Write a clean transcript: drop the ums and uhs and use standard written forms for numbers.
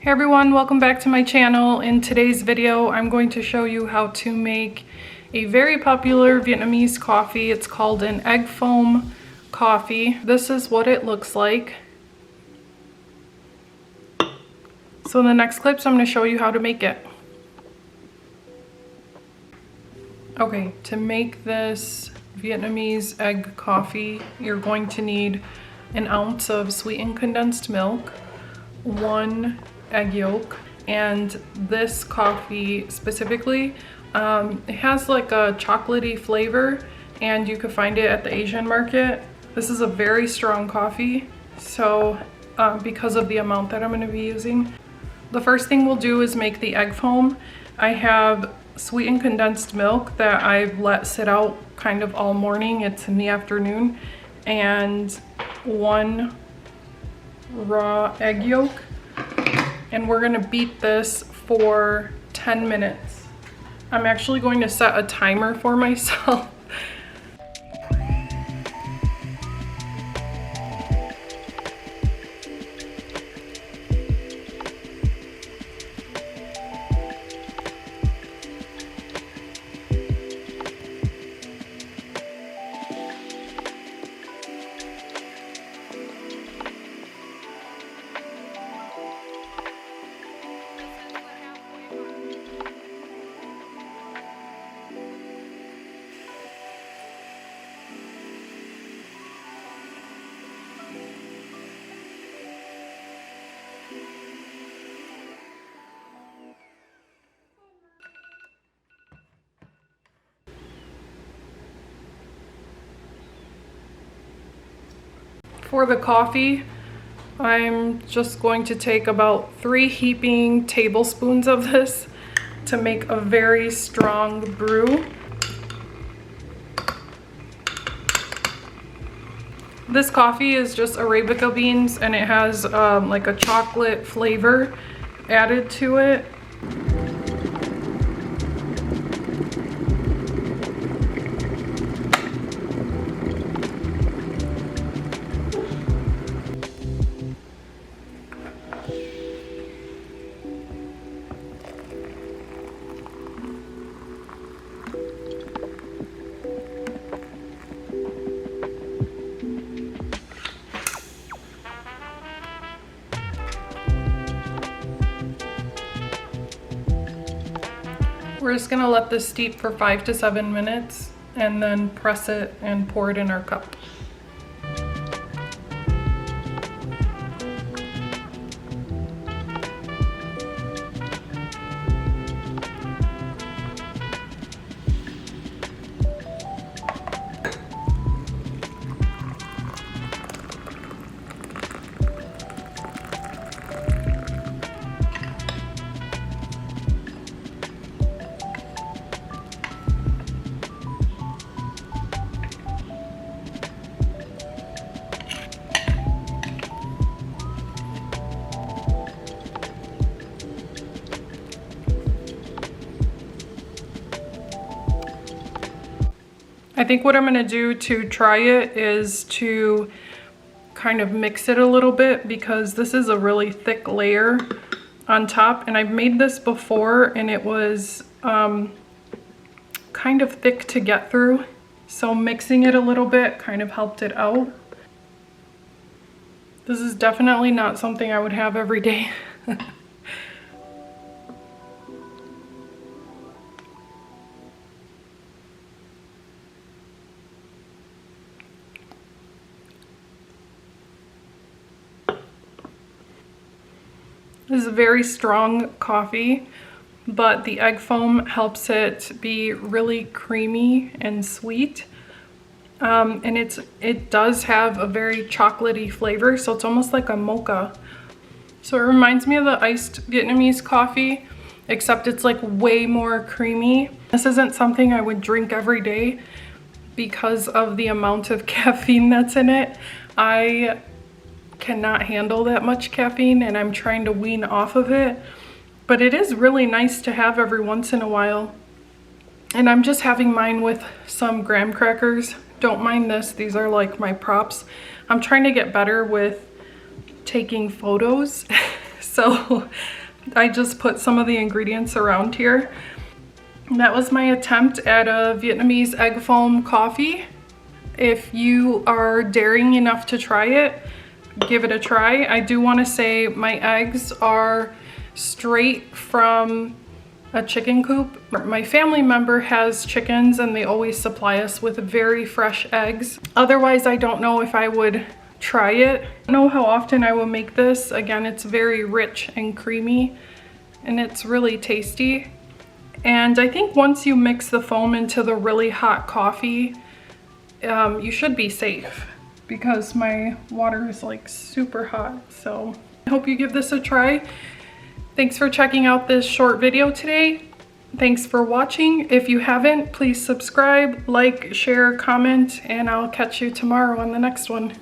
Hey everyone, welcome back to my channel. In today's video, I'm going to show you how to make a very popular Vietnamese coffee. It's called an egg foam coffee. This is what it looks like. So in the next clips, I'm going to show you how to make it. Okay, to make this Vietnamese egg coffee, you're going to need an ounce of sweetened condensed milk, 1 egg yolk, and this coffee specifically, it has like a chocolatey flavor and you can find it at the Asian market. This is a very strong coffee, so because of the amount that I'm going to be using. The first thing we'll do is make the egg foam. I have sweetened condensed milk that I've let sit out kind of all morning. It's in the afternoon, and 1 raw egg yolk. And we're gonna beat this for 10 minutes. I'm actually going to set a timer for myself. For the coffee, I'm just going to take about 3 heaping tablespoons of this to make a very strong brew. This coffee is just Arabica beans and it has like a chocolate flavor added to it. We're just gonna let this steep for 5 to 7 minutes and then press it and pour it in our cup. I think what I'm gonna do to try it is to kind of mix it a little bit, because this is a really thick layer on top, and I've made this before and it was kind of thick to get through. So mixing it a little bit kind of helped it out. This is definitely not something I would have every day. This is a very strong coffee, but the egg foam helps it be really creamy and sweet. And it does have a very chocolatey flavor, so it's almost like a mocha. So it reminds me of the iced Vietnamese coffee, except it's like way more creamy. This isn't something I would drink every day because of the amount of caffeine that's in it. I cannot handle that much caffeine and I'm trying to wean off of it, but it is really nice to have every once in a while. And I'm just having mine with some graham crackers. Don't mind this, these are like my props. I'm trying to get better with taking photos. So I just put some of the ingredients around here. And that was my attempt at a Vietnamese egg foam coffee. If you are daring enough to try it, give it a try. I do want to say my eggs are straight from a chicken coop. My family member has chickens and they always supply us with very fresh eggs. Otherwise, I don't know if I would try it. I don't know how often I will make this. Again, it's very rich and creamy and it's really tasty. And I think once you mix the foam into the really hot coffee, you should be safe because my water is like super hot. So I hope you give this a try. Thanks for checking out this short video today. Thanks for watching. If you haven't, please subscribe, like, share, comment, and I'll catch you tomorrow on the next one.